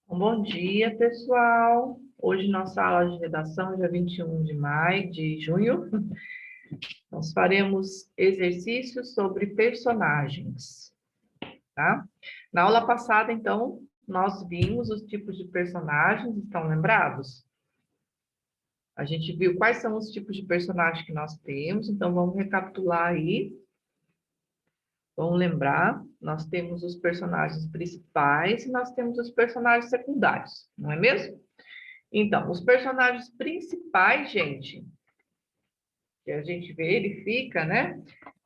Bom dia, pessoal. Hoje, nossa aula de redação, dia 21 de maio, de junho, nós faremos exercícios sobre personagens, tá? Na aula passada, então, nós vimos os tipos de personagens, estão lembrados? A gente viu quais são os tipos de personagens que nós temos, então vamos recapitular aí. Vamos lembrar, nós temos os personagens principais e nós temos os personagens secundários, não é mesmo? Então, os personagens principais, gente, que a gente verifica, né?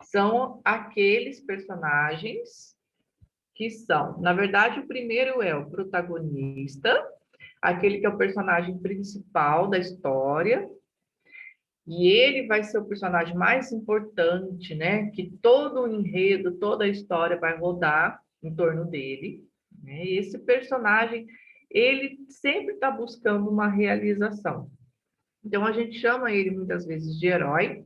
São aqueles personagens que são, na verdade, o primeiro é o protagonista, aquele que é o personagem principal da história, e ele vai ser o personagem mais importante, né? Que todo o enredo, toda a história vai rodar em torno dele, né? E esse personagem, ele sempre está buscando uma realização. Então, a gente chama ele muitas vezes de herói,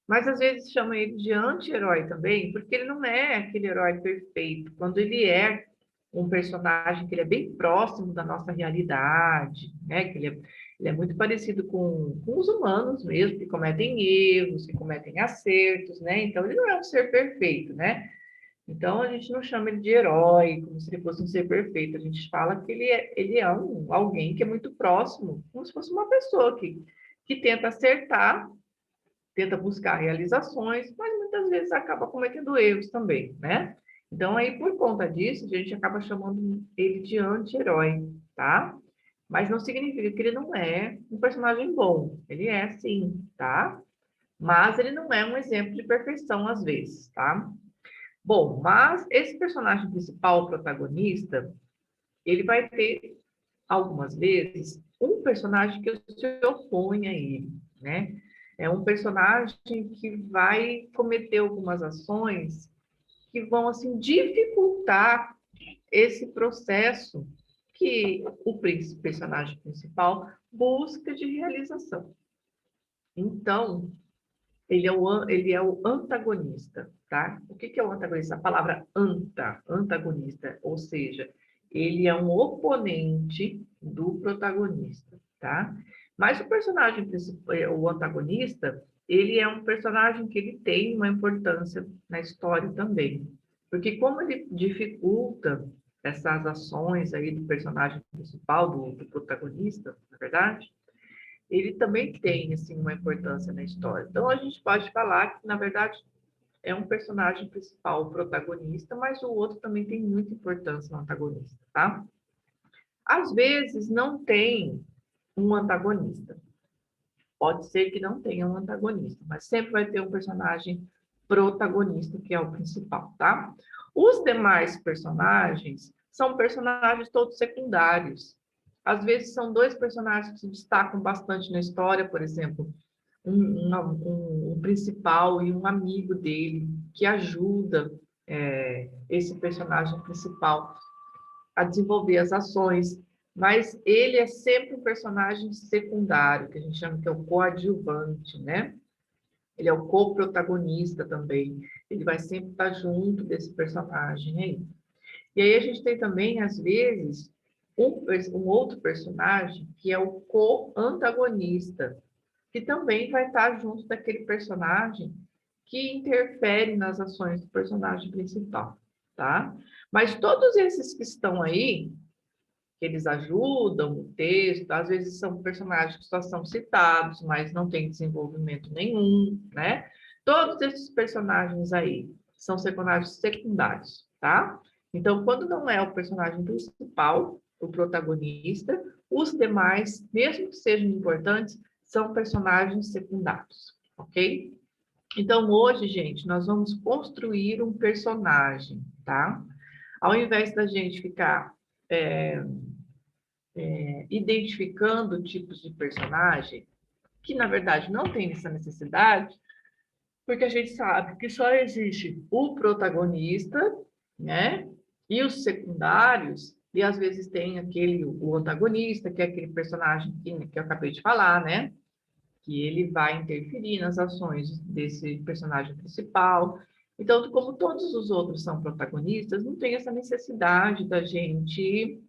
mas às vezes chama ele de anti-herói também, porque ele não é aquele herói perfeito. Quando ele é um personagem que ele é bem próximo da nossa realidade, né? Que ele é muito parecido com os humanos mesmo, que cometem erros, que cometem acertos, né? Então, ele não é um ser perfeito, né? Então, a gente não chama ele de herói, como se ele fosse um ser perfeito. A gente fala que ele é alguém que é muito próximo, como se fosse uma pessoa que tenta acertar, tenta buscar realizações, mas muitas vezes acaba cometendo erros também, né? Então, aí, por conta disso, a gente acaba chamando ele de anti-herói, tá? Mas não significa que ele não é um personagem bom. Ele é, sim, tá? Mas ele não é um exemplo de perfeição, às vezes, tá? Bom, mas esse personagem principal, o protagonista, ele vai ter, algumas vezes, um personagem que se opõe a ele, né? É um personagem que vai cometer algumas ações que vão, assim, dificultar esse processo que o personagem principal busca de realização. Então, ele é o antagonista, tá? O que é o antagonista? A palavra antagonista, ou seja, ele é um oponente do protagonista, tá? Mas o personagem principal, o antagonista, ele é um personagem que ele tem uma importância na história também, porque como ele dificulta essas ações aí do personagem principal, do protagonista, na verdade, ele também tem assim uma importância na história. Então a gente pode falar que na verdade é um personagem principal, o protagonista, mas o outro também tem muita importância no antagonista, tá? Às vezes não tem um antagonista. Pode ser que não tenha um antagonista, mas sempre vai ter um personagem protagonista que é o principal, tá? Os demais personagens são personagens todos secundários. Às vezes são dois personagens que se destacam bastante na história, por exemplo, um principal e um amigo dele que ajuda esse personagem principal a desenvolver as ações, mas ele é sempre um personagem secundário, que a gente chama que é o coadjuvante, né? Ele é o co-protagonista também. Ele vai sempre estar junto desse personagem aí. E aí a gente tem também, às vezes, um outro personagem que é o co-antagonista, que também vai estar junto daquele personagem que interfere nas ações do personagem principal, tá? Mas todos esses que estão aí, que eles ajudam o texto, às vezes são personagens que só são citados, mas não têm desenvolvimento nenhum, né? Todos esses personagens aí são personagens secundários, tá? Então, quando não é o personagem principal, o protagonista, os demais, mesmo que sejam importantes, são personagens secundários, ok? Então, hoje, gente, nós vamos construir um personagem, tá? Ao invés da gente ficar identificando tipos de personagem, que na verdade não tem essa necessidade, porque a gente sabe que só existe o protagonista, né? E os secundários, e às vezes tem o antagonista, que é aquele personagem que eu acabei de falar, né? Que ele vai interferir nas ações desse personagem principal. Então, como todos os outros são protagonistas, não tem essa necessidade da gente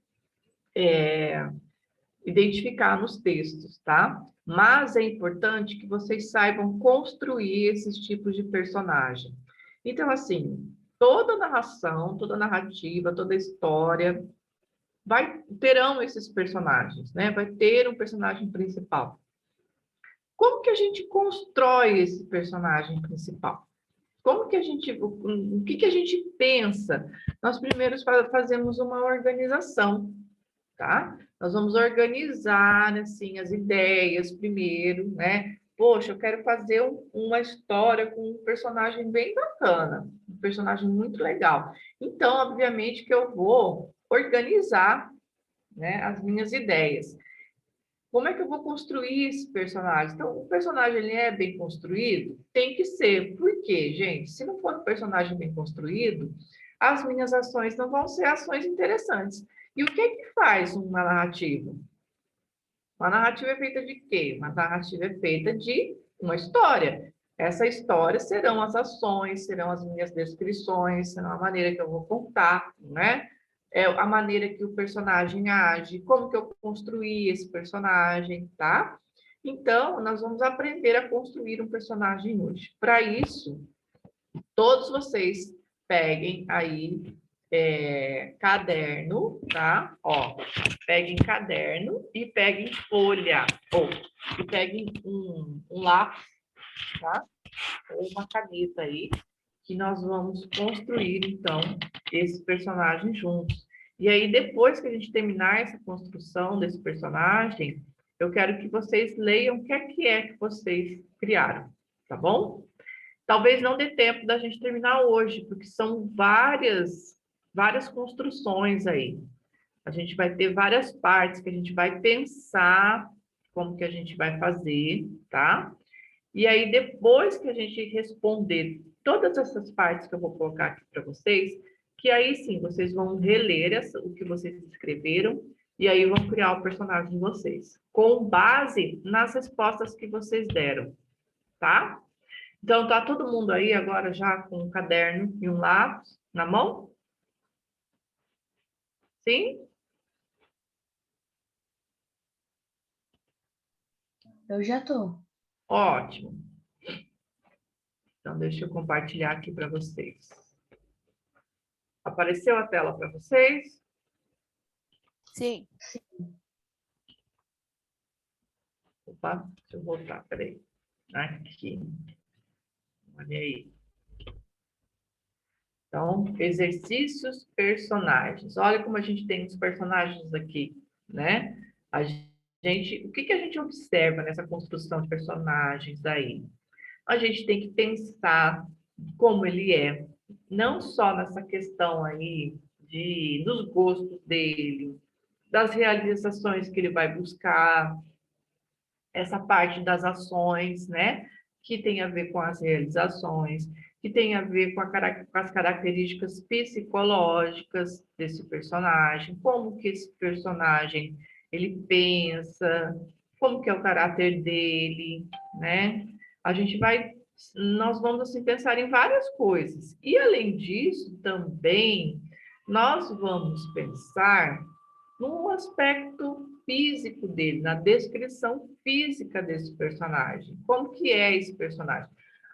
identificar nos textos, tá? Mas é importante que vocês saibam construir esses tipos de personagem. Então, assim, toda narração, toda narrativa, toda história terão esses personagens, né? Vai ter um personagem principal. Como que a gente constrói esse personagem principal? Como que o que que a gente pensa? Nós primeiro fazemos uma organização, tá? Nós vamos organizar, assim, as ideias primeiro, né? Poxa, eu quero fazer uma história com um personagem bem bacana, um personagem muito legal. Então, obviamente que eu vou organizar, né, as minhas ideias. Como é que eu vou construir esse personagem? Então, o personagem ele é bem construído? Tem que ser. Por quê, gente? Se não for um personagem bem construído, as minhas ações não vão ser ações interessantes. E o que é que faz uma narrativa? Uma narrativa é feita de quê? Uma narrativa é feita de uma história. Essa história serão as ações, serão as minhas descrições, serão a maneira que eu vou contar, né? É a maneira que o personagem age, como que eu construí esse personagem, tá? Então, nós vamos aprender a construir um personagem hoje. Para isso, todos vocês peguem aí caderno, tá? Ó, peguem caderno e peguem folha, e peguem um lápis, tá? Ou uma caneta aí, que nós vamos construir, então, esse personagem juntos. E aí, depois que a gente terminar essa construção desse personagem, eu quero que vocês leiam o que é que vocês criaram, tá bom? Talvez não dê tempo da gente terminar hoje, porque são várias construções aí. A gente vai ter várias partes que a gente vai pensar como que a gente vai fazer, tá? E aí, depois que a gente responder todas essas partes que eu vou colocar aqui para vocês, que aí sim, vocês vão reler o que vocês escreveram e aí vão criar o personagem de vocês, com base nas respostas que vocês deram, tá? Então, tá todo mundo aí agora já com um caderno e um lápis na mão? Sim? Eu já tô. Ótimo. Então, deixa eu compartilhar aqui para vocês. Apareceu a tela para vocês? Sim. Opa, deixa eu voltar, peraí. Aqui. Olha aí. Então, exercícios personagens. Olha como a gente tem os personagens aqui, né? O que que a gente observa nessa construção de personagens aí? A gente tem que pensar como ele é, não só nessa questão aí dos gostos dele, das realizações que ele vai buscar, essa parte das ações, né? Que tem a ver com as realizações, que tem a ver com as características psicológicas desse personagem, como que esse personagem ele pensa, como que é o caráter dele, né? Nós vamos assim pensar em várias coisas. E além disso, também nós vamos pensar no aspecto físico dele, na descrição física desse personagem. Como que é esse personagem?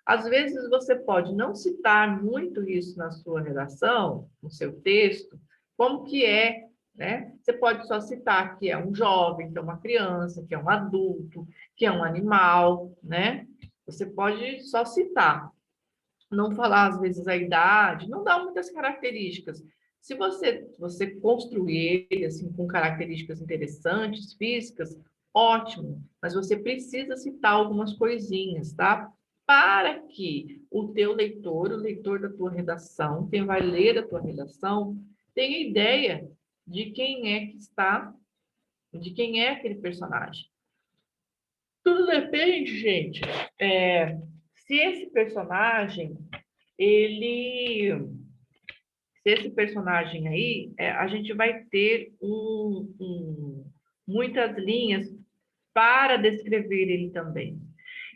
Às vezes você pode não citar muito isso na sua redação, no seu texto, como que é, né? Você pode só citar que é um jovem, que é uma criança, que é um adulto, que é um animal, né? Você pode só citar, não falar às vezes a idade, não dá muitas características. Se você construir ele assim com características interessantes, físicas, ótimo, mas você precisa citar algumas coisinhas, tá? Para que o teu leitor, o leitor da tua redação, quem vai ler a tua redação, tenha ideia de quem é que está, de quem é aquele personagem. Tudo depende, gente. Se esse personagem ele, se esse personagem aí, a gente vai ter muitas linhas para descrever ele também.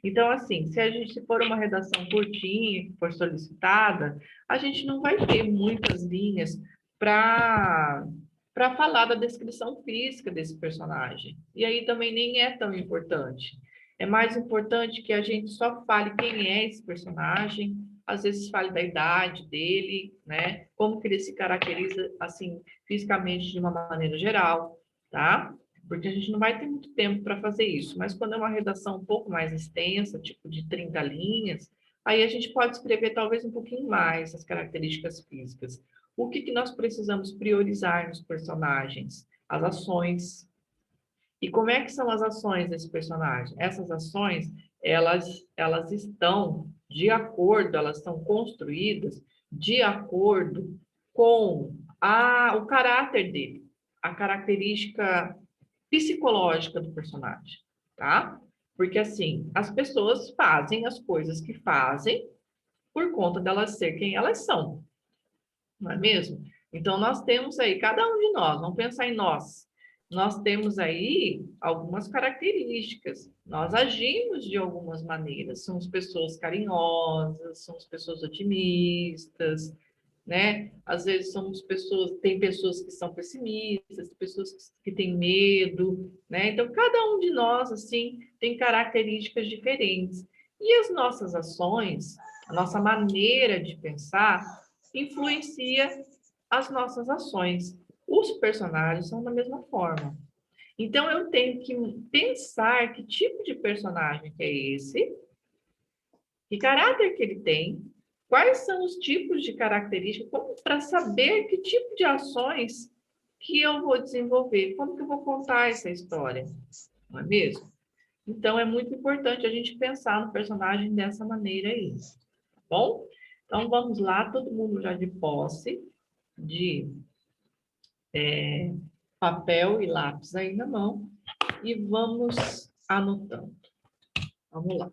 Então, assim, se for uma redação curtinha, que for solicitada, a gente não vai ter muitas linhas para para falar da descrição física desse personagem. E aí também nem é tão importante. É mais importante que a gente só fale quem é esse personagem, às vezes fale da idade dele, né? Como que ele se caracteriza, assim, fisicamente de uma maneira geral, tá? Porque a gente não vai ter muito tempo para fazer isso. Mas quando é uma redação um pouco mais extensa, tipo de 30 linhas, aí a gente pode escrever talvez um pouquinho mais as características físicas. O que que nós precisamos priorizar nos personagens? As ações. E como é que são as ações desse personagem? Essas ações, elas estão de acordo, elas são construídas de acordo com o caráter dele, a característica psicológica do personagem, tá? Porque assim, as pessoas fazem as coisas que fazem por conta delas ser quem elas são, não é mesmo? Então, nós temos aí, cada um de nós, vamos pensar em nós temos aí algumas características, nós agimos de algumas maneiras, somos pessoas carinhosas, somos pessoas otimistas, né? Às vezes somos pessoas, tem pessoas que são pessimistas, pessoas que têm medo, né? Então, cada um de nós, assim, tem características diferentes. E as nossas ações, a nossa maneira de pensar, influencia as nossas ações. Os personagens são da mesma forma. Então, eu tenho que pensar que tipo de personagem que é esse, que caráter que ele tem, quais são os tipos de características, para saber que tipo de ações que eu vou desenvolver, como que eu vou contar essa história, não é mesmo? Então, é muito importante a gente pensar no personagem dessa maneira aí, tá bom? Então, vamos lá, todo mundo já de posse de papel e lápis aí na mão e vamos anotando. Vamos lá.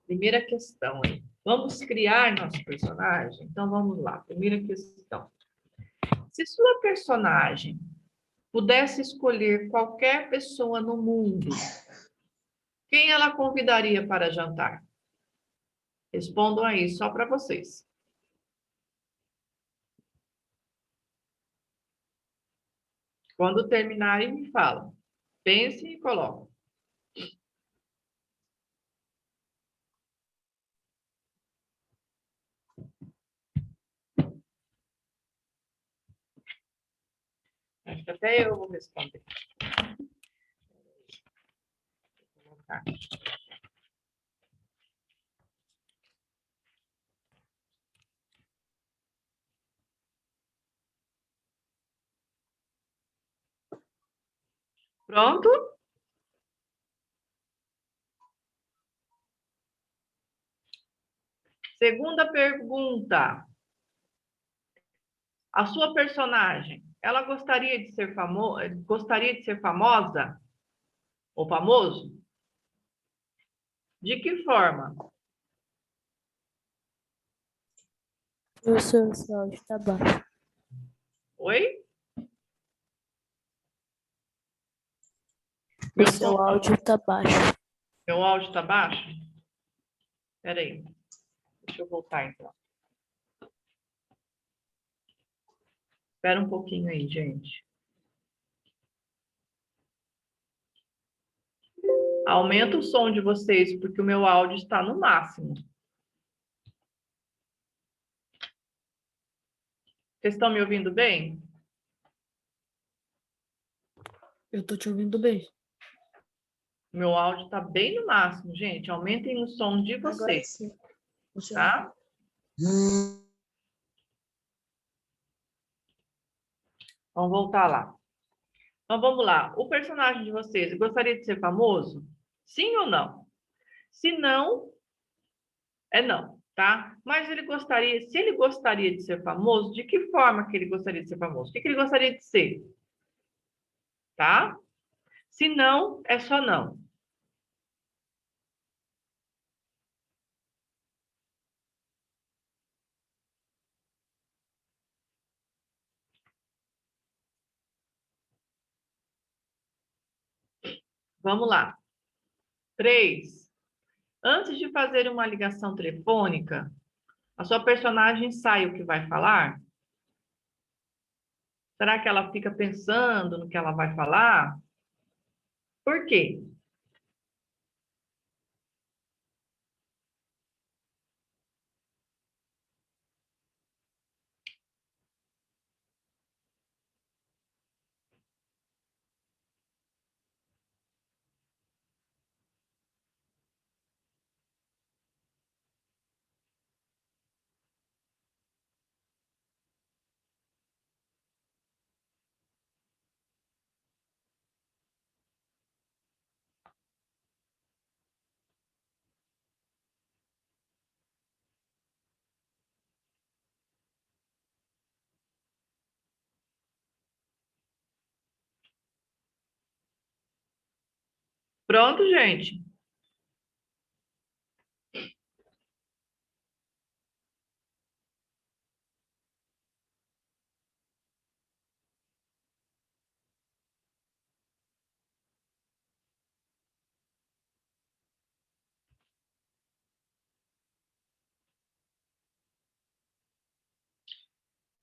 Primeira questão aí. Vamos criar nosso personagem? Então, vamos lá. Primeira questão. Se sua personagem pudesse escolher qualquer pessoa no mundo, quem ela convidaria para jantar? Respondam aí, só para vocês. Quando terminarem, me falam. Pensem e coloquem. Acho que até eu vou responder. Vou colocar. Pronto? Segunda pergunta. A sua personagem, ela gostaria de ser famosa ou famoso? De que forma? Professor, seu áudio tá baixo. Oi? O seu áudio tá baixo. Meu áudio está baixo? Espera aí. Deixa eu voltar, então. Espera um pouquinho aí, gente. Aumenta o som de vocês, porque o meu áudio está no máximo. Vocês estão me ouvindo bem? Eu tô te ouvindo bem. Meu áudio está bem no máximo, gente. Aumentem o som de Agora vocês, sim. tá? Vamos voltar lá. Então, vamos lá. O personagem de vocês gostaria de ser famoso? Sim ou não? Se não, é não, tá? Mas ele gostaria, se ele gostaria de ser famoso, de que forma que ele gostaria de ser famoso? O que ele gostaria de ser? Tá? Se não, é só não. Vamos lá. 3. Antes de fazer uma ligação telefônica, A sua personagem sai o que vai falar? Será que ela fica pensando no que ela vai falar? Por quê? Pronto, gente.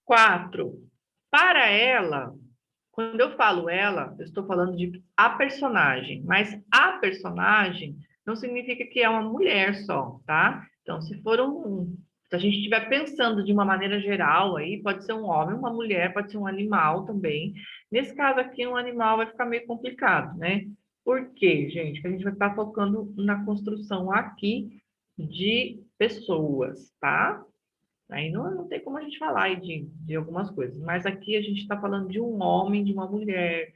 Quatro. Para ela, quando eu falo ela, eu estou falando de a personagem, mas a personagem não significa que é uma mulher só, tá? Então, se a gente estiver pensando de uma maneira geral aí, pode ser um homem, uma mulher, pode ser um animal também. Nesse caso aqui, um animal vai ficar meio complicado, né? Por quê, gente? Porque a gente vai estar focando na construção aqui de pessoas, tá? Aí não tem como a gente falar aí de algumas coisas, mas aqui a gente está falando de um homem, de uma mulher,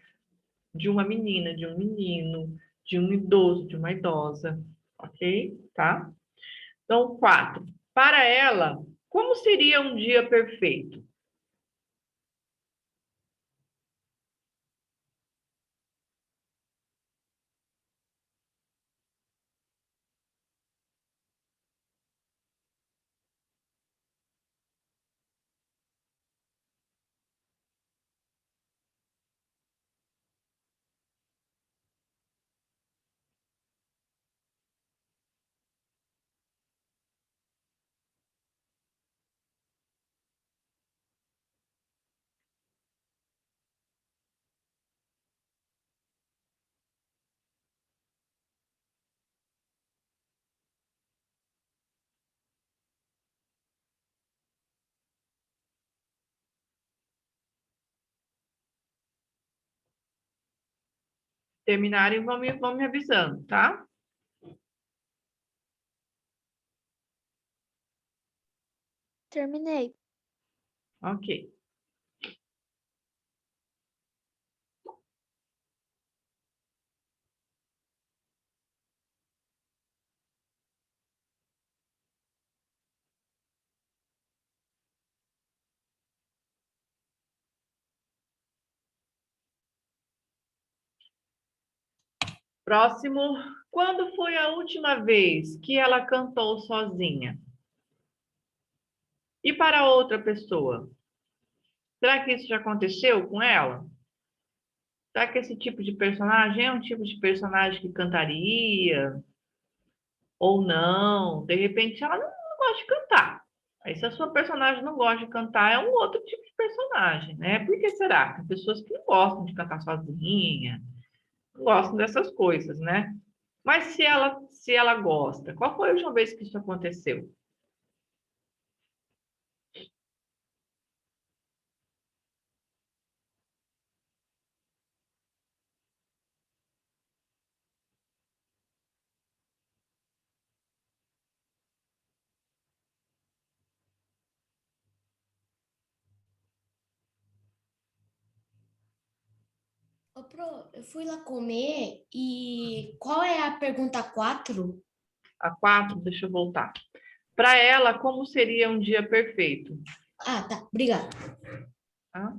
de uma menina, de um menino, de um idoso, de uma idosa, ok? Tá? Então, quatro. Para ela, como seria um dia perfeito? Terminarem, vão me avisando, tá? Terminei. Ok. Próximo. Quando foi a última vez que ela cantou sozinha? E para outra pessoa? Será que isso já aconteceu com ela? Será que esse tipo de personagem é um tipo de personagem que cantaria ou não? De repente ela não gosta de cantar. Aí se a sua personagem não gosta de cantar, é um outro tipo de personagem, né? Por que será? Tem pessoas que não gostam de cantar sozinha, não gostam dessas coisas, né? Mas se ela gosta, qual foi a última vez que isso aconteceu? Ô, Pro, eu fui lá comer e qual é a pergunta 4? A quatro, deixa eu voltar. Para ela, como seria um dia perfeito? Ah, tá, obrigada. Tá?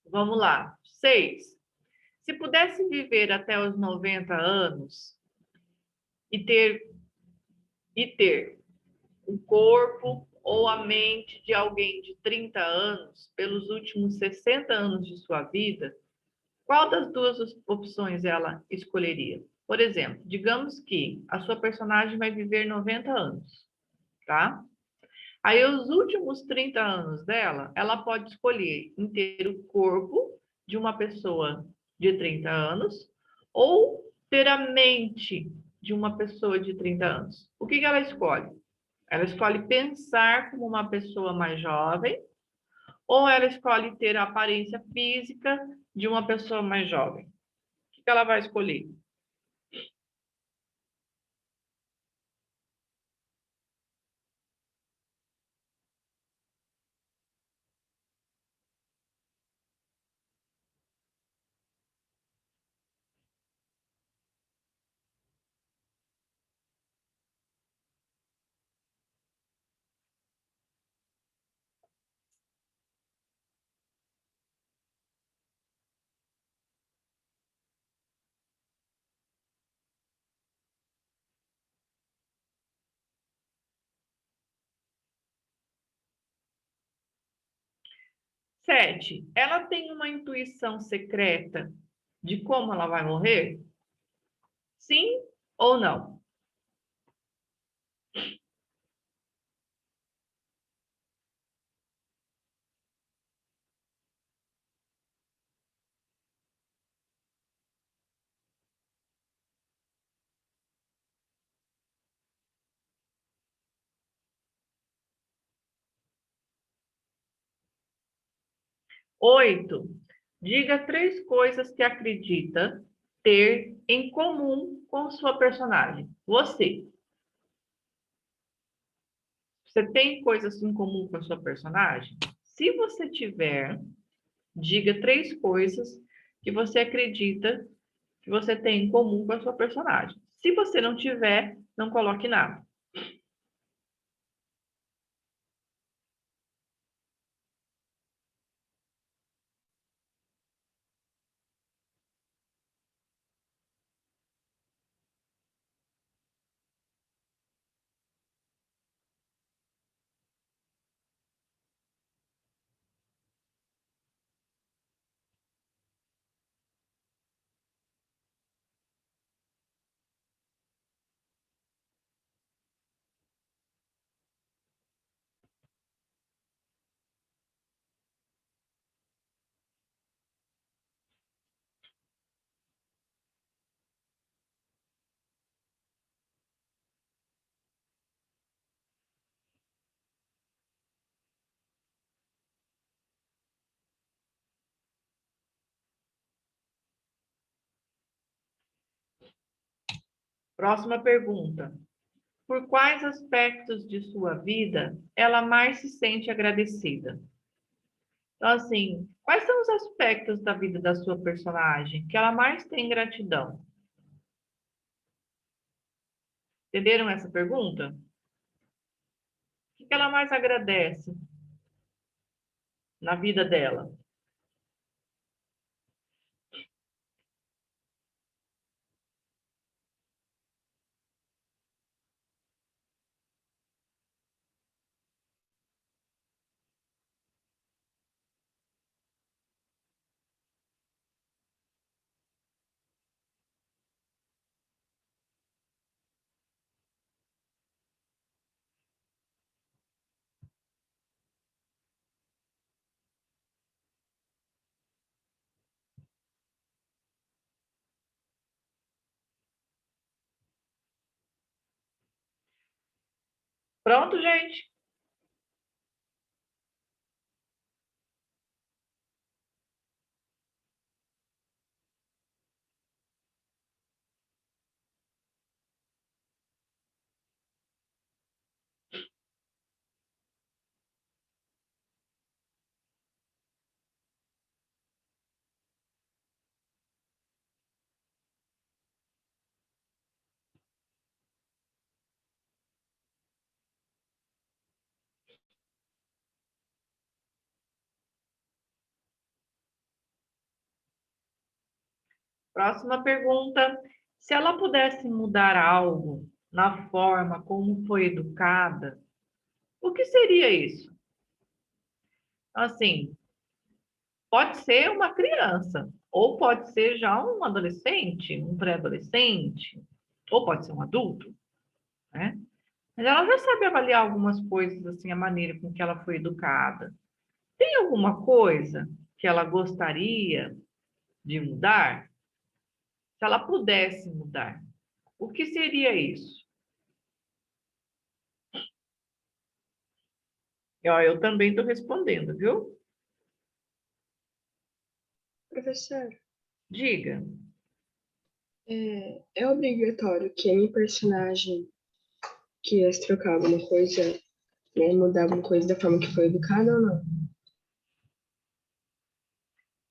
Vamos lá. 6. Se pudesse viver até os 90 anos e ter o corpo ou a mente de alguém de 30 anos pelos últimos 60 anos de sua vida, qual das duas opções ela escolheria? Por exemplo, digamos que a sua personagem vai viver 90 anos, tá? Aí, os últimos 30 anos dela, ela pode escolher em ter o corpo de uma pessoa de 30 anos ou ter a mente de uma pessoa de 30 anos. O que ela escolhe? Ela escolhe pensar como uma pessoa mais jovem ou ela escolhe ter a aparência física de uma pessoa mais jovem? O que ela vai escolher? Sete, ela tem uma intuição secreta de como ela vai morrer? Sim ou não? 8. Diga 3 coisas que acredita ter em comum com sua personagem. Você tem coisas em comum com a sua personagem? Se você tiver, diga 3 coisas que você acredita que você tem em comum com a sua personagem. Se você não tiver, não coloque nada. Próxima pergunta. Por quais aspectos de sua vida ela mais se sente agradecida? Então, assim, quais são os aspectos da vida da sua personagem que ela mais tem gratidão? Entenderam essa pergunta? O que ela mais agradece na vida dela? Pronto, gente? Próxima pergunta. Se ela pudesse mudar algo na forma como foi educada, o que seria isso? Assim, pode ser uma criança, ou pode ser já um adolescente, um pré-adolescente, ou pode ser um adulto, né? Mas ela já sabe avaliar algumas coisas, assim, a maneira com que ela foi educada. Tem alguma coisa que ela gostaria de mudar? Se ela pudesse mudar, o que seria isso? E, ó, eu também estou respondendo, viu? Professor, Diga. é obrigatório que any personagem quisesse trocar alguma coisa, né, mudar alguma coisa da forma que foi educada ou não?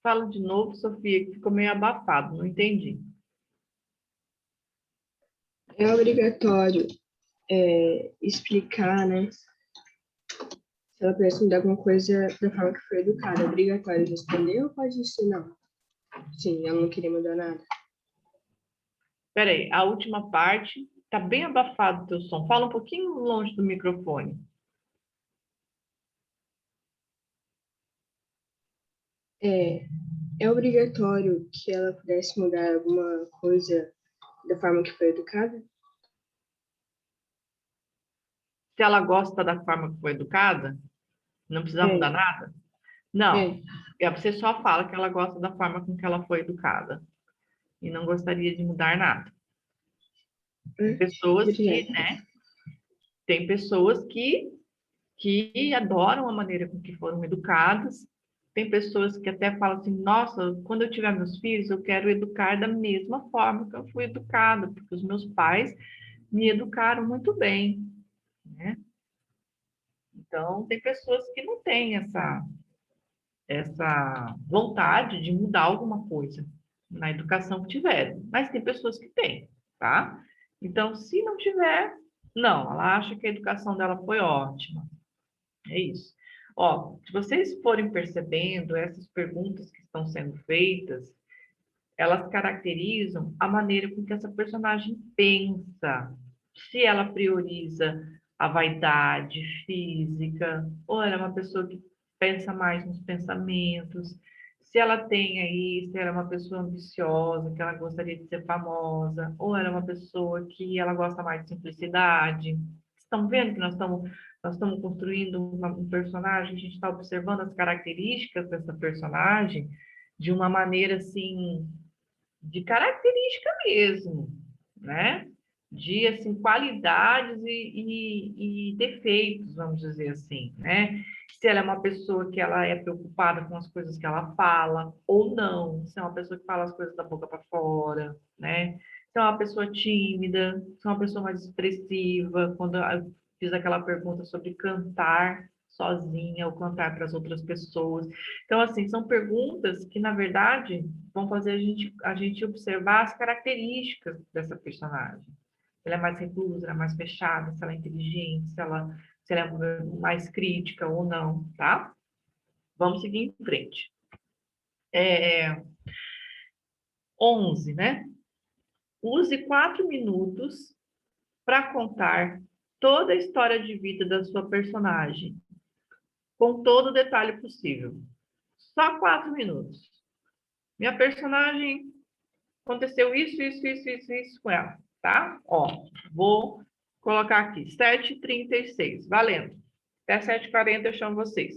Fala de novo, Sofia, que ficou meio abafado, não entendi. É obrigatório explicar, né, se ela pudesse mudar alguma coisa da forma que foi educada. É obrigatório responder ou pode ser não? Sim, ela não queria mudar nada. Peraí, a última parte está bem abafado o teu som. Fala um pouquinho longe do microfone. É, é obrigatório que ela pudesse mudar alguma coisa da forma que foi educada? Se ela gosta da forma que foi educada, não precisa mudar É, nada? Não. é. Você só fala que ela gosta da forma com que ela foi educada e não gostaria de mudar nada. Tem pessoas que, Obrigada. né? Tem pessoas que adoram a maneira com que foram educadas. Tem pessoas que até falam assim: nossa, quando eu tiver meus filhos, eu quero educar da mesma forma que eu fui educada, porque os meus pais me educaram muito bem, né? Então, tem pessoas que não têm essa vontade de mudar alguma coisa na educação que tiveram, mas tem pessoas que têm, tá? Então, se não tiver, não, ela acha que a educação dela foi ótima. É isso. Ó, se vocês forem percebendo, essas perguntas que estão sendo feitas, elas caracterizam a maneira com que essa personagem pensa. Se ela prioriza a vaidade física, ou ela é uma pessoa que pensa mais nos pensamentos, se ela tem aí, se ela é uma pessoa ambiciosa, que ela gostaria de ser famosa, ou ela é uma pessoa que ela gosta mais de simplicidade. Estão vendo que nós estamos construindo um personagem, a gente está observando as características dessa personagem de uma maneira assim de característica mesmo, né? De assim, qualidades e defeitos, vamos dizer assim, né? Se ela é uma pessoa que ela é preocupada com as coisas que ela fala ou não, se é uma pessoa que fala as coisas da boca para fora, né? Se é uma pessoa tímida, se é uma pessoa mais expressiva, quando eu fiz aquela pergunta sobre cantar sozinha ou cantar para as outras pessoas. Então, assim, são perguntas que, na verdade, vão fazer a gente observar as características dessa personagem. Se ela é mais reclusa, ela é mais fechada, se ela é inteligente, se ela é mais crítica ou não, tá? Vamos seguir em frente. 11, né? Use 4 minutos para contar toda a história de vida da sua personagem, com todo o detalhe possível. Só 4 minutos. Minha personagem aconteceu isso com ela, tá? Ó, vou colocar aqui, 7h36, valendo. Até 7h40 eu chamo vocês.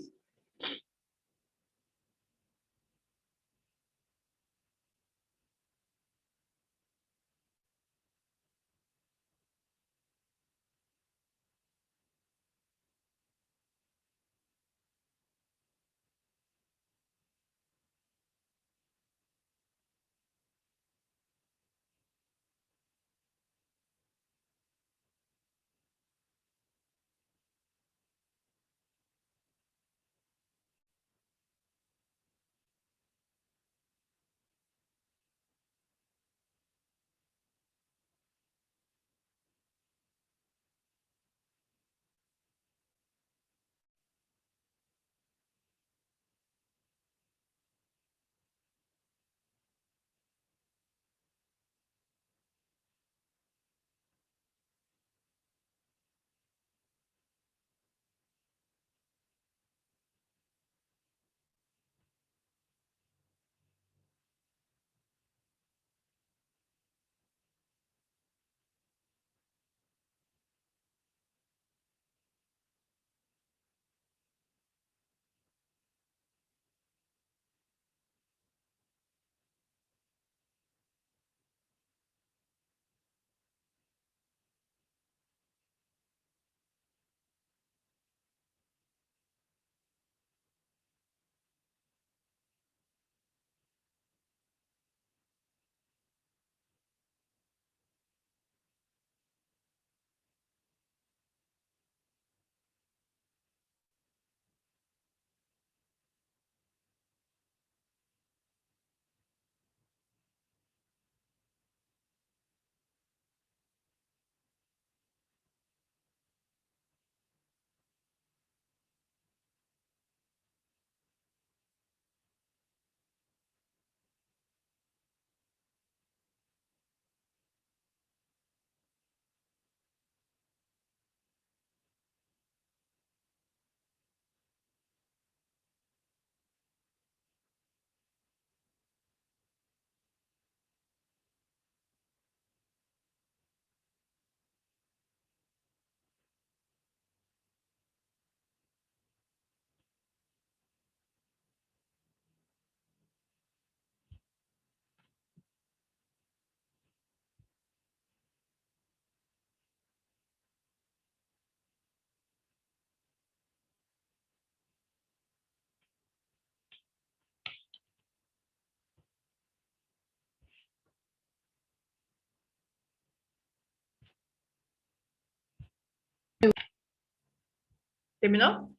Terminou?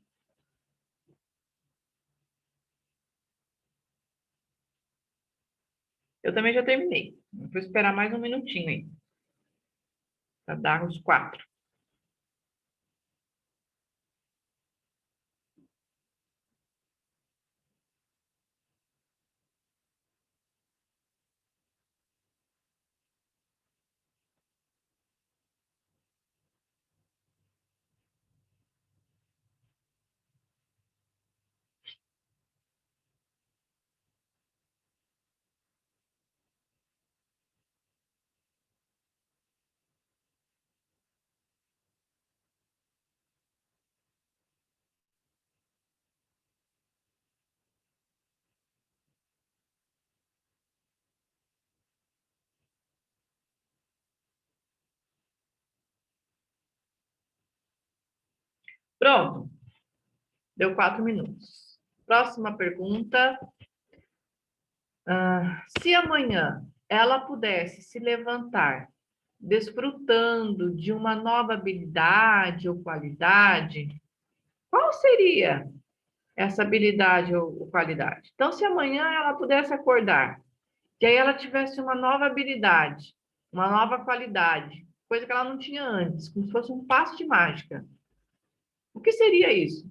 Eu também já terminei. Vou esperar mais um minutinho aí, para dar os 4. Pronto, deu 4 minutos. Próxima pergunta. Se amanhã ela pudesse se levantar desfrutando de uma nova habilidade ou qualidade, qual seria essa habilidade ou qualidade? Então, se amanhã ela pudesse acordar, e aí ela tivesse uma nova habilidade, uma nova qualidade, coisa que ela não tinha antes, como se fosse um passo de mágica, o que seria isso?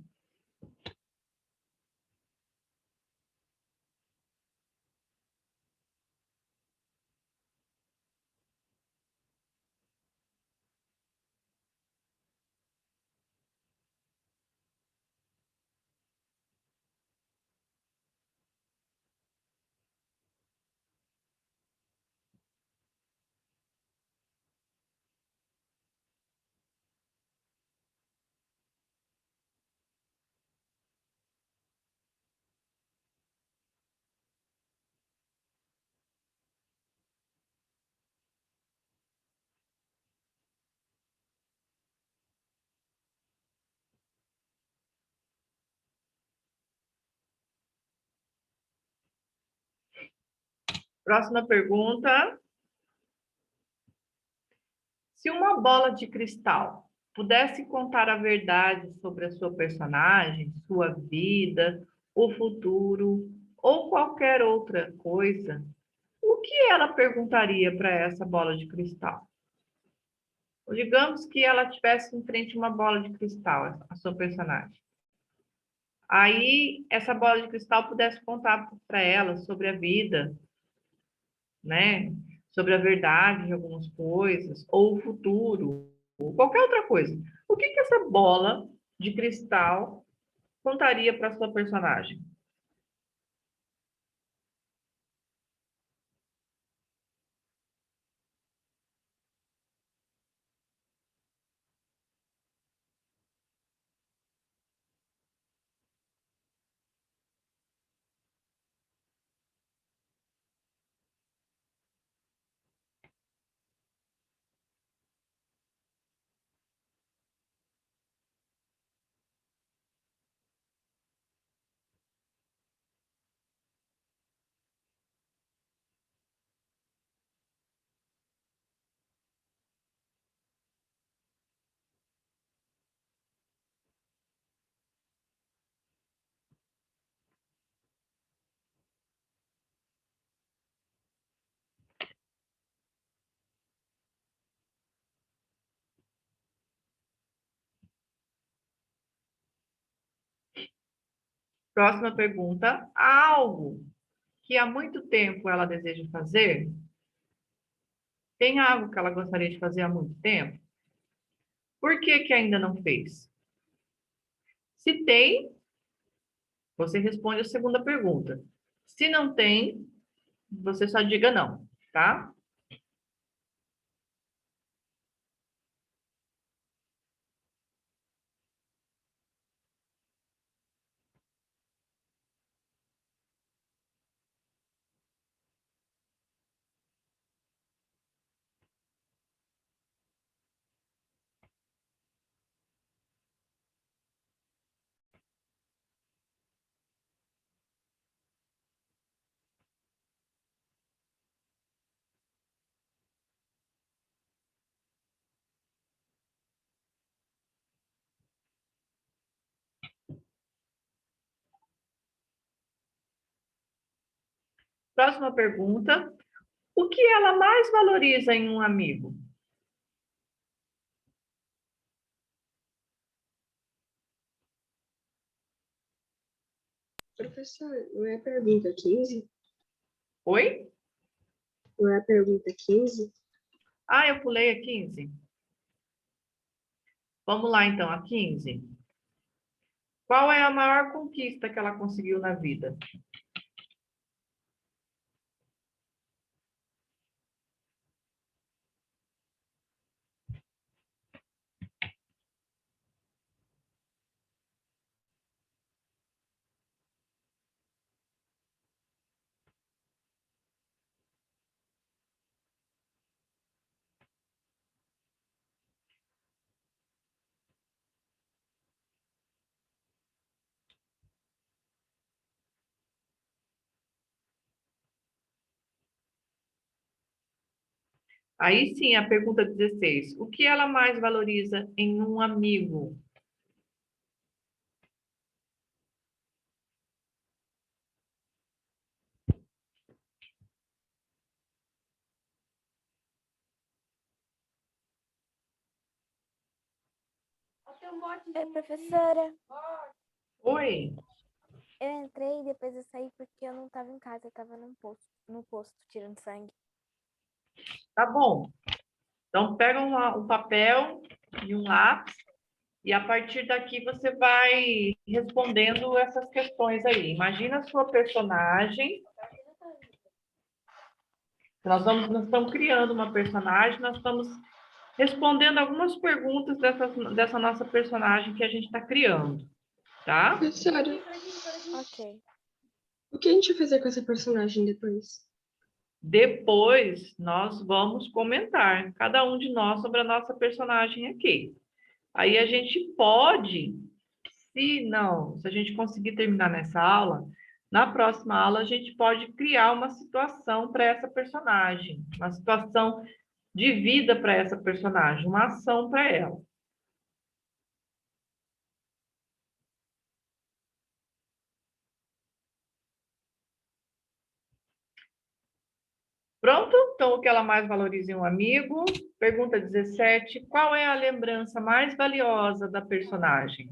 Próxima pergunta. Se uma bola de cristal pudesse contar a verdade sobre a sua personagem, sua vida, o futuro ou qualquer outra coisa, o que ela perguntaria para essa bola de cristal? Digamos que ela tivesse em frente uma bola de cristal, a sua personagem. Aí essa bola de cristal pudesse contar para ela sobre a vida, né? Sobre a verdade de algumas coisas, ou o futuro, ou qualquer outra coisa. O que que essa bola de cristal contaria para sua personagem? Próxima pergunta. Há algo que há muito tempo ela deseja fazer? Tem algo que ela gostaria de fazer há muito tempo? Por que que ainda não fez? Se tem, você responde a segunda pergunta. Se não tem, você só diga não, tá? Próxima pergunta. O que ela mais valoriza em um amigo? Professor, não é a pergunta 15? Oi? Não é a pergunta 15? Ah, eu pulei a 15. Vamos lá, então, a 15. Qual é a maior conquista que ela conseguiu na vida? Aí sim, a pergunta 16. O que ela mais valoriza em um amigo? Oi, professora. Oi? Eu entrei e depois eu saí porque eu não estava em casa, eu estava no posto tirando sangue. Tá bom. Então, pega um papel e um lápis e a partir daqui você vai respondendo essas questões aí. Imagina a sua personagem. Nós estamos criando uma personagem, nós estamos respondendo algumas perguntas dessa nossa personagem que a gente está criando, tá? Professora, Ok. o que a gente vai fazer com essa personagem depois? Depois nós vamos comentar, cada um de nós, sobre a nossa personagem aqui. Aí a gente pode, se a gente conseguir terminar nessa aula, na próxima aula a gente pode criar uma situação para essa personagem, uma situação de vida para essa personagem, uma ação para ela. Pronto? Então, o que ela mais valoriza em um amigo? Pergunta 17. Qual é a lembrança mais valiosa da personagem?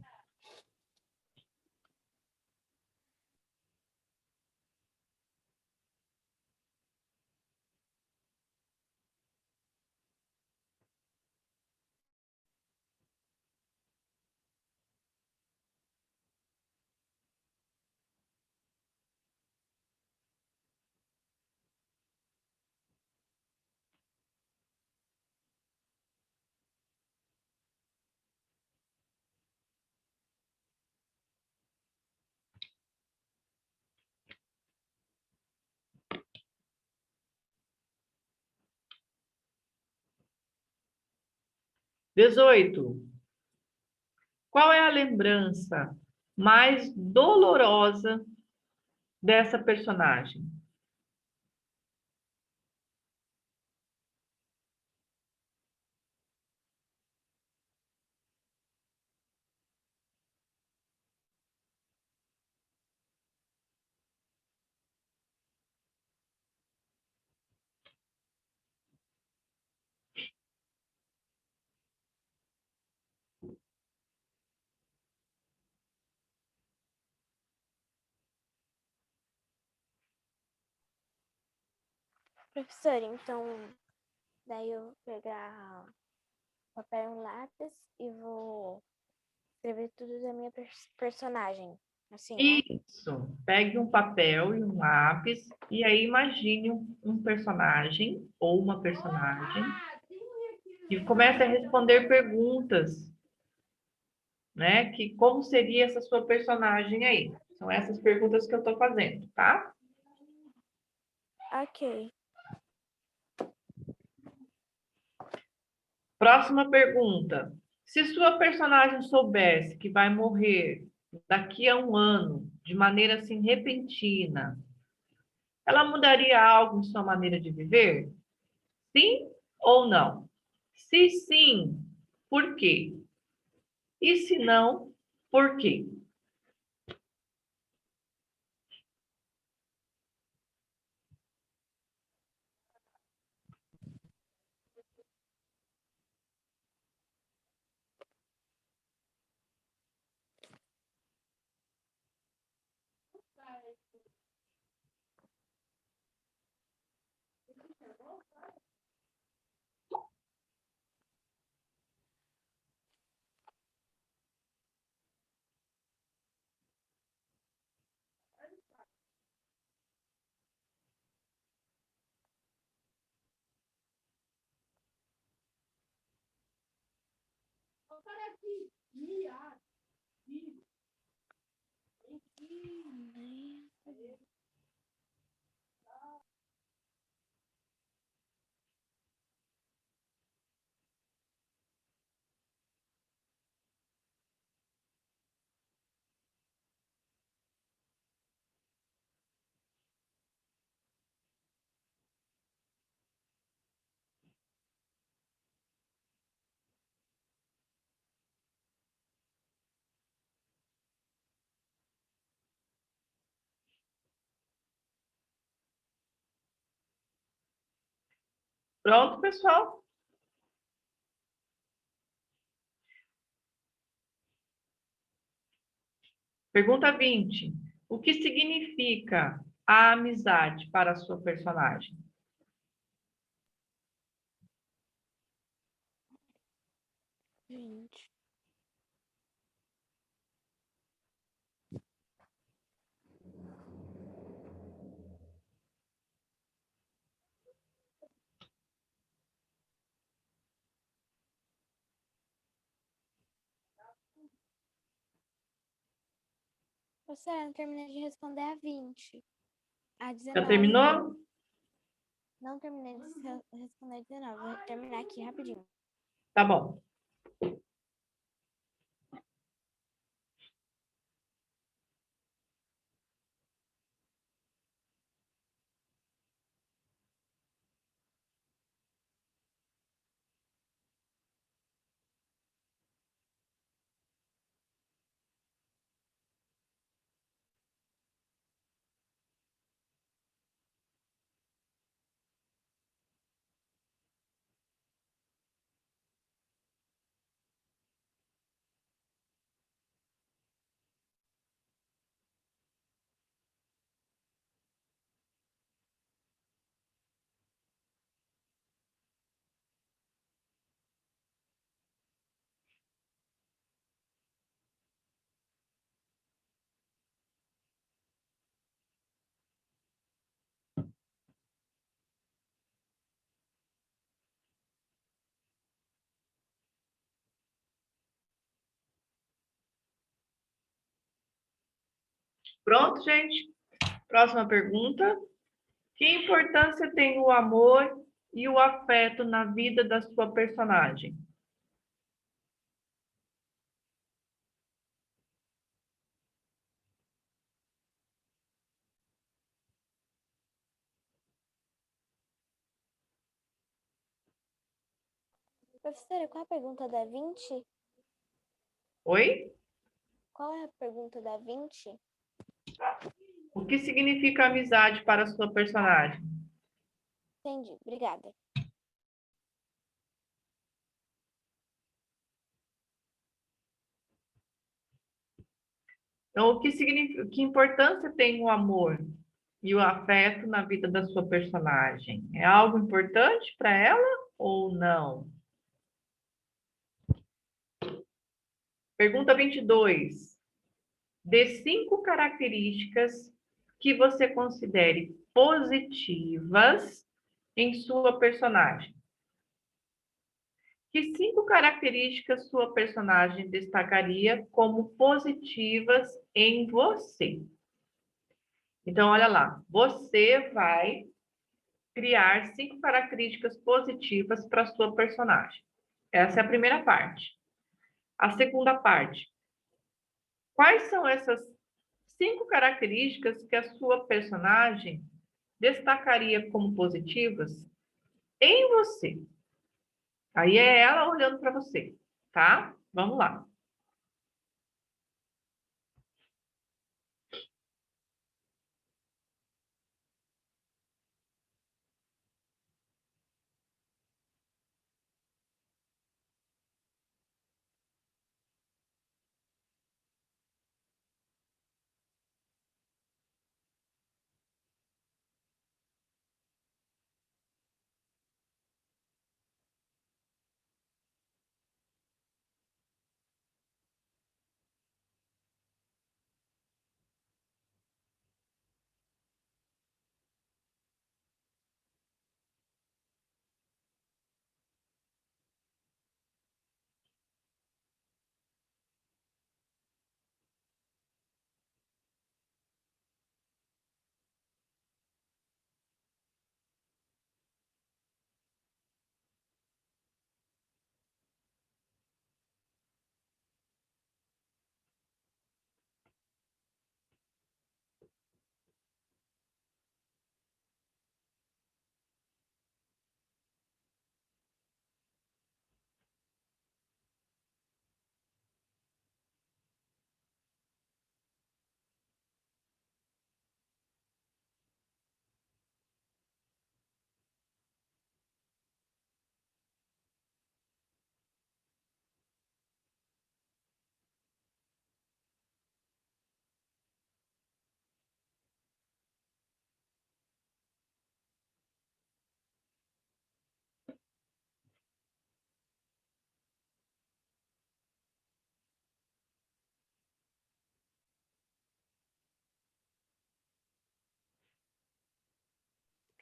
Dezoito. Qual é a lembrança mais dolorosa dessa personagem? Professora, então, daí eu vou pegar papel e um lápis e vou escrever tudo da minha personagem. Assim, né? Isso. Pegue um papel e um lápis e aí imagine um personagem ou uma personagem e comece a responder perguntas, né? Que como seria essa sua personagem aí? São essas perguntas que eu estou fazendo, tá? Ok. Próxima pergunta. Se sua personagem soubesse que vai morrer daqui a um ano, de maneira assim repentina, ela mudaria algo em sua maneira de viver? Sim ou não? Se sim, por quê? E se não, por quê? Pronto, pessoal? Pergunta 20. O que significa a amizade para a sua personagem? Gente. Você não terminei de responder a 20. A Já 19. terminou? Não terminei de responder a 19. Vou terminar aqui rapidinho. Tá bom. Pronto, gente? Próxima pergunta. Que importância tem o amor e o afeto na vida da sua personagem? Professora, qual a pergunta da 20? Oi? Qual é a pergunta da 20? O que significa amizade para a sua personagem? Entendi, obrigada. Então, que importância tem o amor e o afeto na vida da sua personagem? É algo importante para ela ou não? Pergunta 22. Dê 5 características que você considere positivas em sua personagem. Que 5 características sua personagem destacaria como positivas em você? Então, olha lá, você vai criar 5 características positivas para sua personagem. Essa é a primeira parte. A segunda parte. Quais são essas 5 características que a sua personagem destacaria como positivas em você? Aí é ela olhando para você, tá? Vamos lá.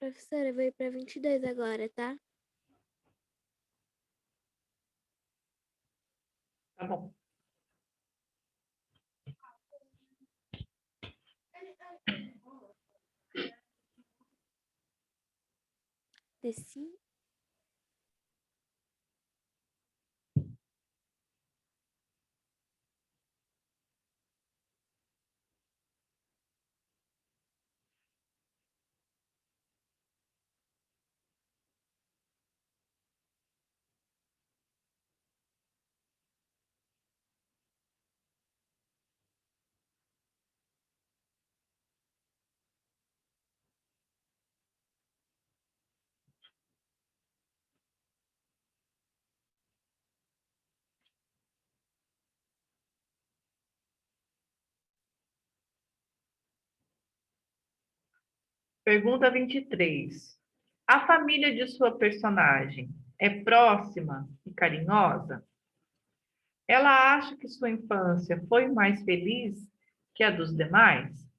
Professora, eu vou ir pra 22 agora, tá? Tá bom. Desci. Pergunta 23. A família de sua personagem é próxima e carinhosa? Ela acha que sua infância foi mais feliz que a dos demais? –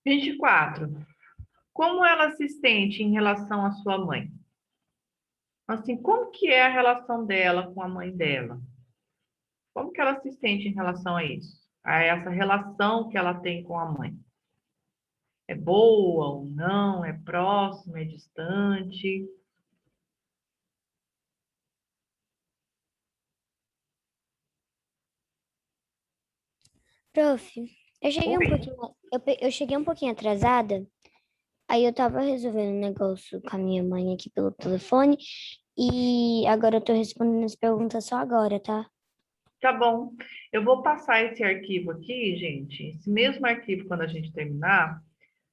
24. Como ela se sente em relação à sua mãe? Assim, como que é a relação dela com a mãe dela? Como que ela se sente em relação a isso? A essa relação que ela tem com a mãe? É boa ou não? É próxima? É distante? Prof, eu cheguei um Oi. pouquinho, eu cheguei um pouquinho atrasada, aí eu tava resolvendo um negócio com a minha mãe aqui pelo telefone, e agora eu tô respondendo as perguntas só agora, tá? Tá bom. Eu vou passar esse arquivo aqui, gente. Esse mesmo arquivo, quando a gente terminar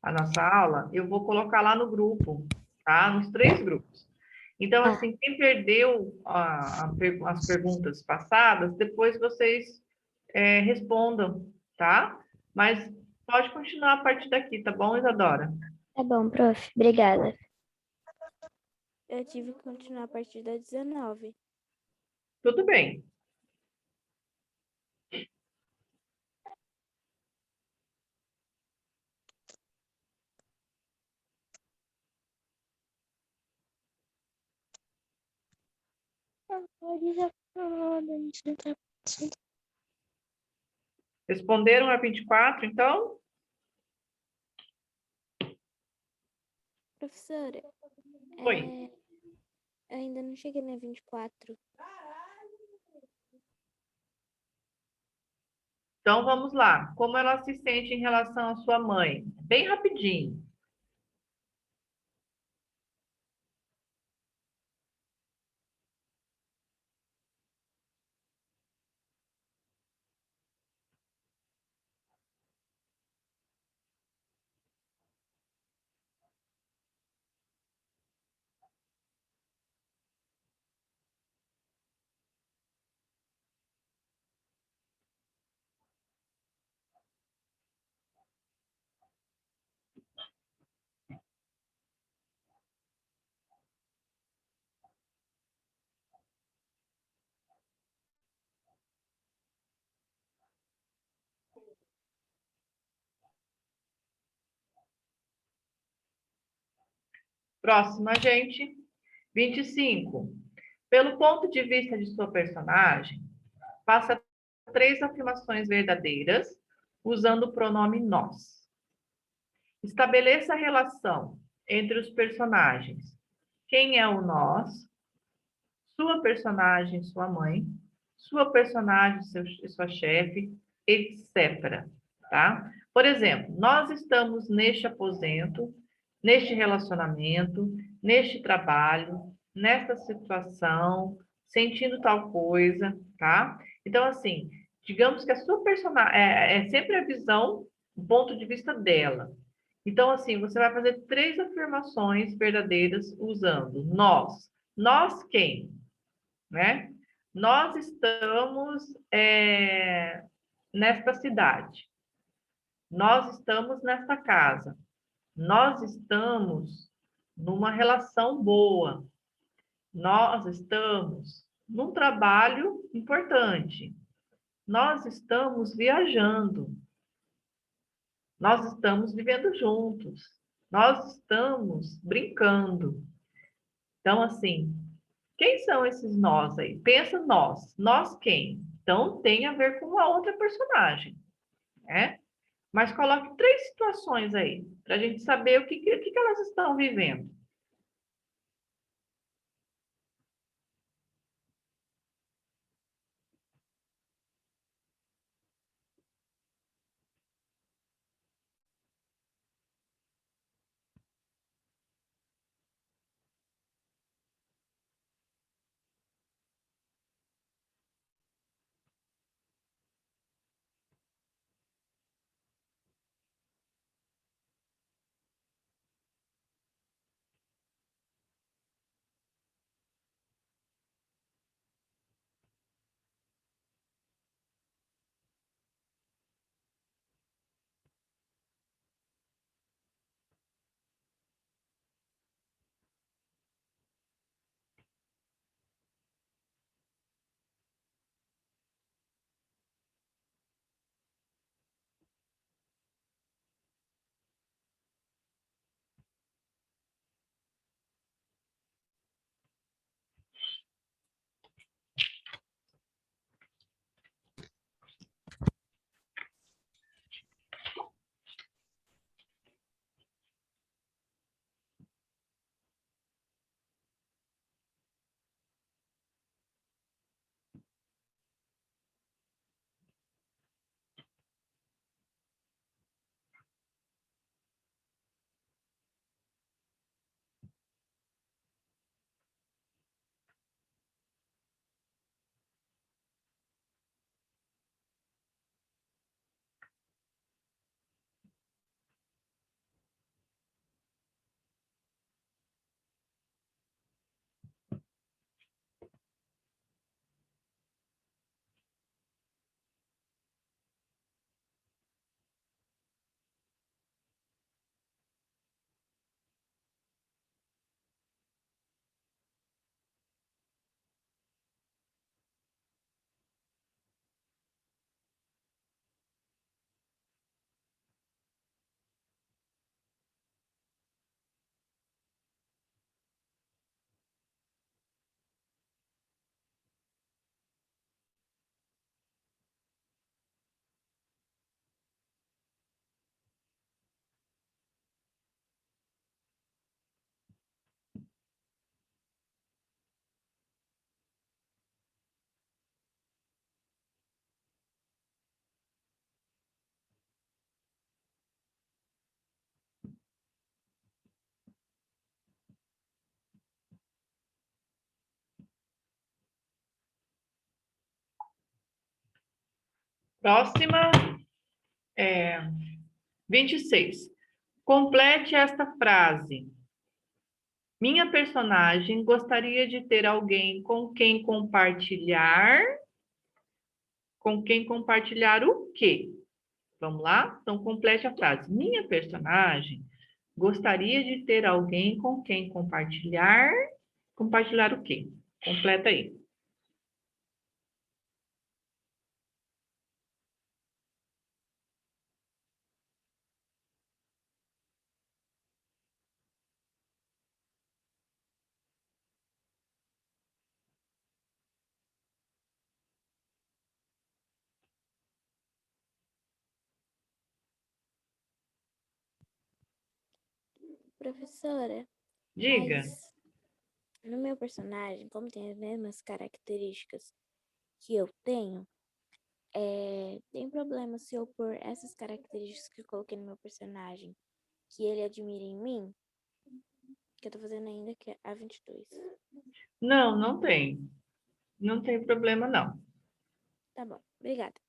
a nossa aula, eu vou colocar lá no grupo, tá? Nos 3 grupos. Então, Tá, assim, quem perdeu as perguntas passadas, depois vocês respondam, tá? Mas pode continuar a partir daqui, tá bom, Isadora? tá bom, prof, obrigada. Eu tive que continuar a partir da 19. Tudo bem. Responderam a 24, então? Professora, Oi. eu ainda não cheguei na 24. Então, vamos lá. Como ela se sente em relação à sua mãe? Bem rapidinho. Próxima, gente. 25. Pelo ponto de vista de sua personagem, faça 3 afirmações verdadeiras usando o pronome nós. Estabeleça a relação entre os personagens. Quem é o nós? Sua personagem, sua mãe. Sua personagem, sua chefe, etc. Tá? Por exemplo, nós estamos neste aposento, neste relacionamento, neste trabalho, nesta situação, sentindo tal coisa, tá? Então, assim, digamos que a sua personagem é sempre a visão, o ponto de vista dela. Então, assim, você vai fazer 3 afirmações verdadeiras usando nós. Nós quem? Né? Nós estamos nesta cidade. Nós estamos nesta casa. Nós estamos numa relação boa. Nós estamos num trabalho importante. Nós estamos viajando. Nós estamos vivendo juntos. Nós estamos brincando. Então, assim, quem são esses nós aí? Pensa nós. Nós quem? Então, tem a ver com a outra personagem, né? Mas coloque 3 situações aí, para a gente saber o que elas estão vivendo. Próxima, 26. Complete esta frase. Minha personagem gostaria de ter alguém com quem compartilhar. Com quem compartilhar o quê? Vamos lá? Então, complete a frase. Minha personagem gostaria de ter alguém com quem compartilhar. Compartilhar o quê? Completa aí. Professora, Diga. mas no meu personagem, como tem as mesmas características que eu tenho, tem problema se eu pôr essas características que eu coloquei no meu personagem, que ele admira em mim, que eu tô fazendo ainda, que é a 22. Não, não tem. Não tem problema, não. Tá bom, obrigada.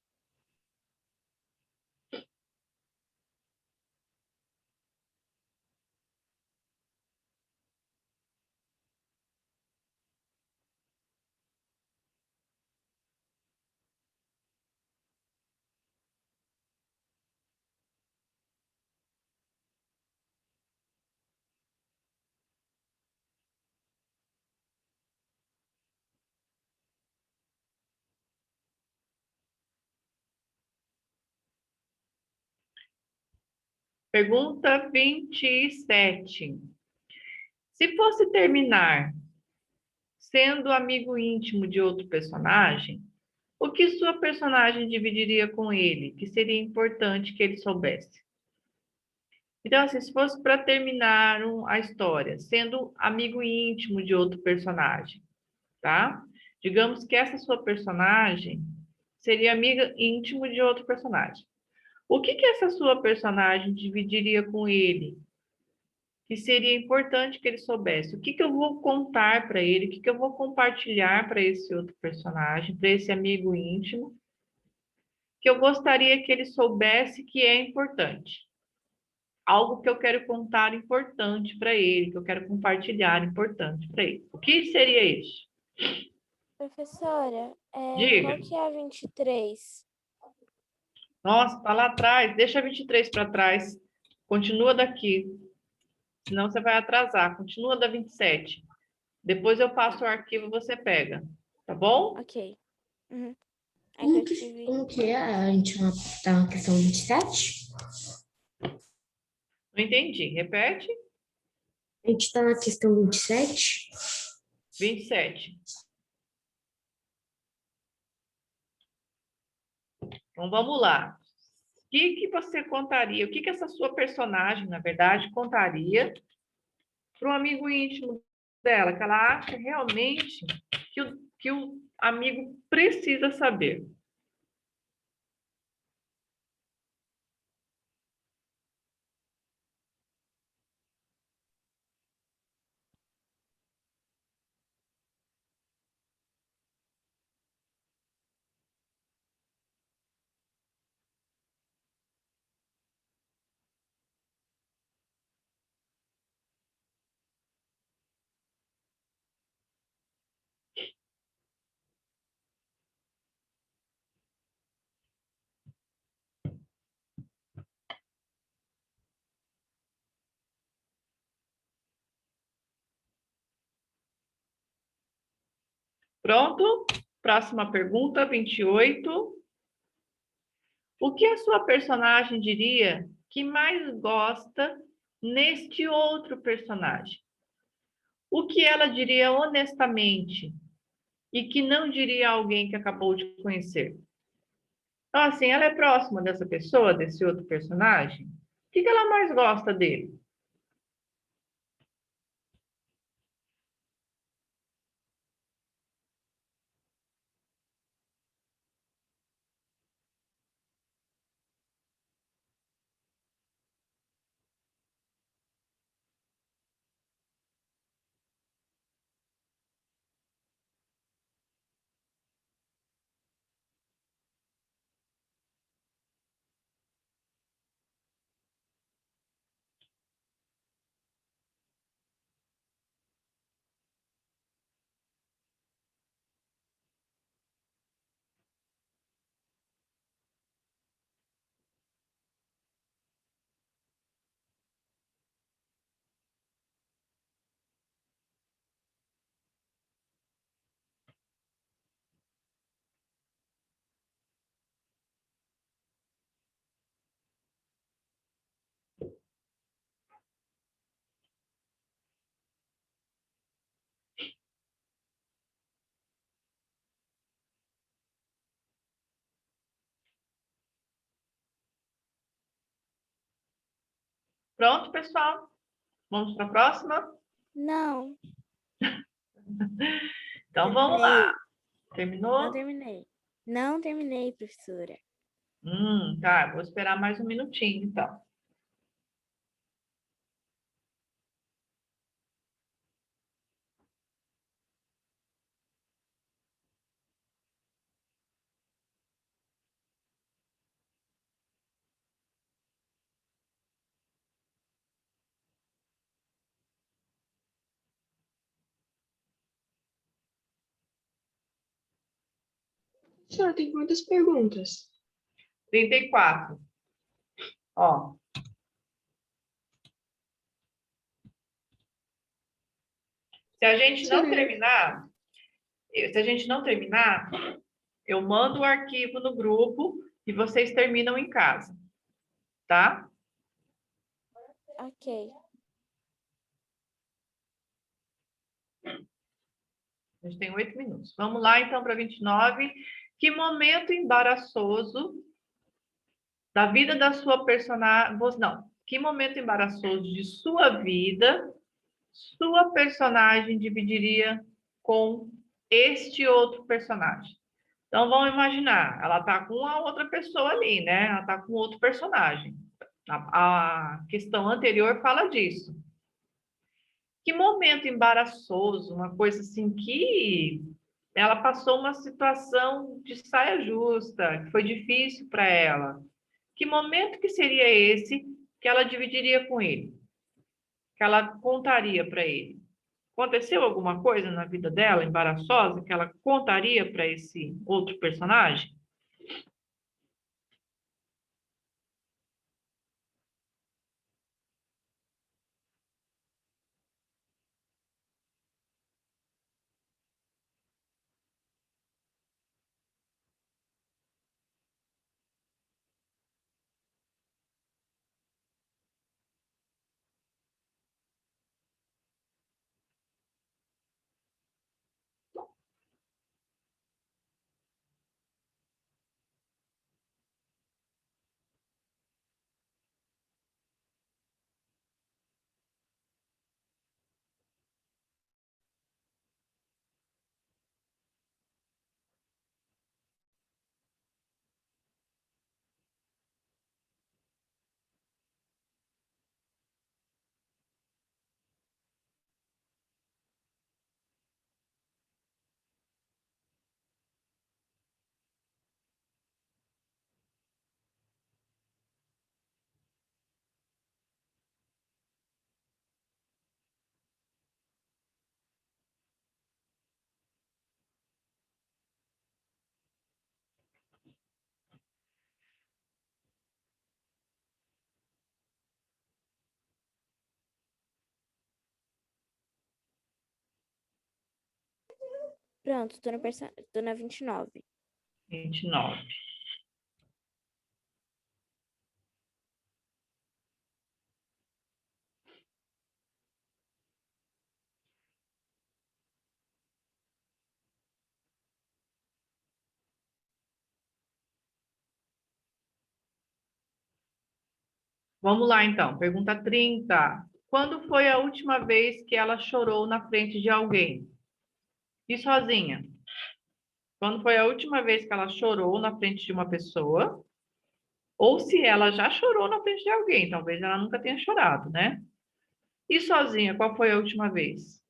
Pergunta 27. Se fosse terminar sendo amigo íntimo de outro personagem, o que sua personagem dividiria com ele, que seria importante que ele soubesse? Então, assim, se fosse para terminar a história, sendo amigo íntimo de outro personagem, tá? Digamos que essa sua personagem seria amiga íntimo de outro personagem. O que que essa sua personagem dividiria com ele, que seria importante que ele soubesse? O que que eu vou contar para ele? O que que eu vou compartilhar para esse outro personagem, para esse amigo íntimo, que eu gostaria que ele soubesse que é importante? Algo que eu quero contar importante para ele, que eu quero compartilhar importante para ele. O que seria isso? Professora, Diga. qual que é a 23? Nossa, tá lá atrás. Deixa a 23 para trás. Continua daqui. Senão você vai atrasar. Continua da 27. Depois eu passo o arquivo e você pega. Tá bom? Ok. Uhum. É que Como eu que, tive... como que é? A gente tá na questão 27? Não entendi. Repete. A gente tá na questão 27? 27. Então vamos lá. O que você contaria? O que essa sua personagem, na verdade, contaria para um amigo íntimo dela, que ela acha realmente que o amigo precisa saber? Pronto? Próxima pergunta, 28. O que a sua personagem diria que mais gosta neste outro personagem? O que ela diria honestamente e que não diria a alguém que acabou de conhecer? Então, assim, ela é próxima dessa pessoa, desse outro personagem? O que ela mais gosta dele? Pronto, pessoal? Vamos para a próxima? Não, Então vamos lá. terminei. Não Terminou? terminei. Não terminei, professora. Tá. Vou esperar mais um minutinho, então. Senhora, tem quantas perguntas? 34. Ó. Se a gente não Senhora, terminar, eu mando o arquivo no grupo e vocês terminam em casa, tá? Ok. A gente tem 8 minutos. Vamos lá, então, para 29. Que momento embaraçoso da vida da sua personagem... Não. Que momento embaraçoso de sua vida sua personagem dividiria com este outro personagem? Então, vamos imaginar, ela está com a outra pessoa ali, né? Ela está com outro personagem. A questão anterior fala disso. Que momento embaraçoso, uma coisa assim que ela passou uma situação de saia justa, que foi difícil para ela. Que momento que seria esse que ela dividiria com ele? Que ela contaria para ele? Aconteceu alguma coisa na vida dela embaraçosa que ela contaria para esse outro personagem? Pronto, tô na 29. 29. Vamos lá, então. Pergunta 30. Quando foi a última vez que ela chorou na frente de alguém? E sozinha? Quando foi a última vez que ela chorou na frente de uma pessoa? Ou se ela já chorou na frente de alguém? Talvez ela nunca tenha chorado, né? E sozinha, qual foi a última vez?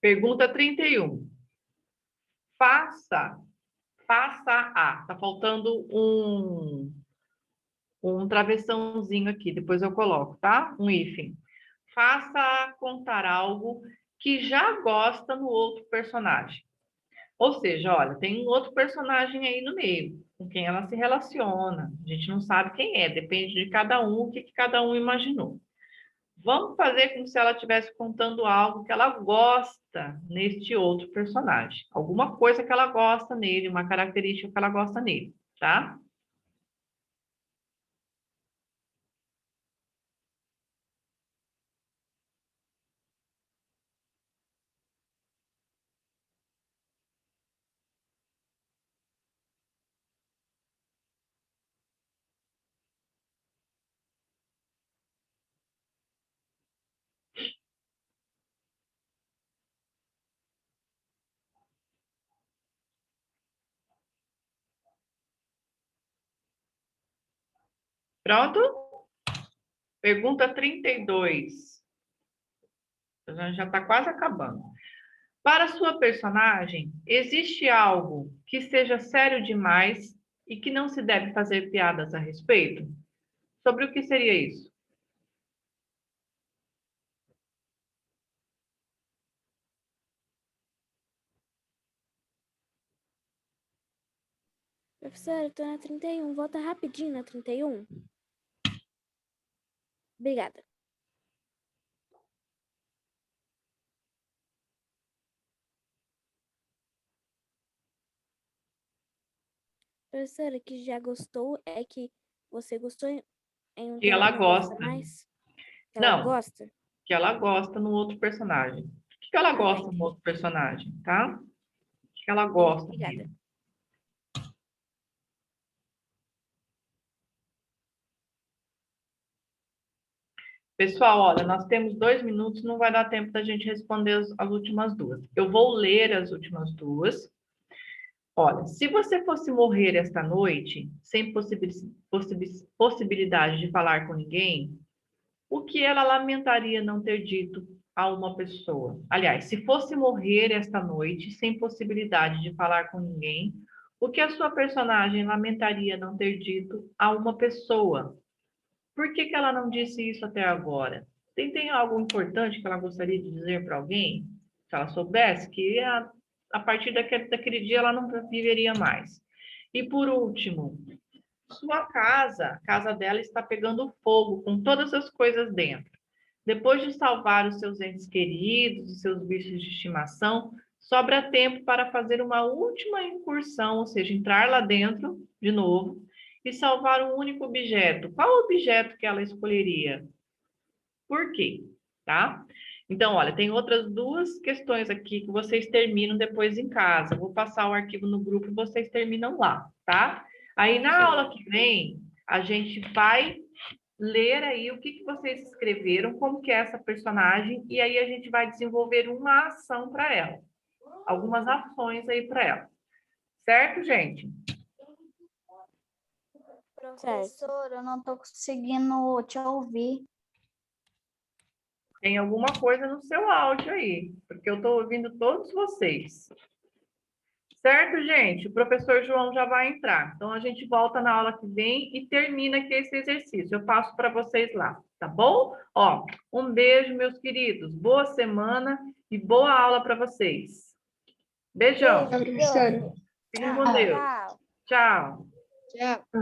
Pergunta 31. Faça a. Tá faltando um travessãozinho aqui, depois eu coloco, tá? Um hífen. Faça a contar algo que já gosta no outro personagem. Ou seja, olha, tem um outro personagem aí no meio, com quem ela se relaciona. A gente não sabe quem é, depende de cada um, o que cada um imaginou. Vamos fazer como se ela estivesse contando algo que ela gosta neste outro personagem. Alguma coisa que ela gosta nele, uma característica que ela gosta nele, tá? Pronto? Pergunta 32. Já está quase acabando. Para sua personagem, existe algo que seja sério demais e que não se deve fazer piadas a respeito? Sobre o que seria isso? Professora, eu tô na 31. Volta rapidinho na 31. Obrigada. Professora, que já gostou é que você gostou em um Que tema ela que gosta gosta. mais? Que ela Não, gosta? que ela gosta no outro personagem. O que ela gosta no entendi. outro personagem, tá? O que ela Entendi, gosta obrigada. nele? Pessoal, olha, nós temos 2 minutos, não vai dar tempo da gente responder as últimas duas. Eu vou ler as últimas duas. Olha, se você fosse morrer esta noite, sem possibilidade de falar com ninguém, o que ela lamentaria não ter dito a uma pessoa? Aliás, se fosse morrer esta noite, sem possibilidade de falar com ninguém, o que a sua personagem lamentaria não ter dito a uma pessoa? Por que ela não disse isso até agora? Tem algo importante que ela gostaria de dizer para alguém? Se ela soubesse que a partir daquele dia ela não viveria mais. E por último, sua casa, a casa dela está pegando fogo com todas as coisas dentro. Depois de salvar os seus entes queridos, os seus bichos de estimação, sobra tempo para fazer uma última incursão, ou seja, entrar lá dentro de novo e salvar um único objeto. Qual objeto que ela escolheria? Por quê? Tá? Então, olha, tem outras 2 questões aqui que vocês terminam depois em casa. Eu vou passar o arquivo no grupo e vocês terminam lá, tá? Aí, na aula que vem, a gente vai ler aí o que vocês escreveram, como que é essa personagem, e aí a gente vai desenvolver uma ação para ela. Algumas ações aí para ela. Certo, gente? Professora, eu não estou conseguindo te ouvir. Tem alguma coisa no seu áudio aí, porque eu estou ouvindo todos vocês. Certo, gente? O professor João já vai entrar. Então, a gente volta na aula que vem e termina aqui esse exercício. Eu passo para vocês lá, tá bom? Ó, um beijo, meus queridos. Boa semana e boa aula para vocês. Beijão. Tchau, professora. Fiquem com Deus. Tchau. Tchau. Tchau.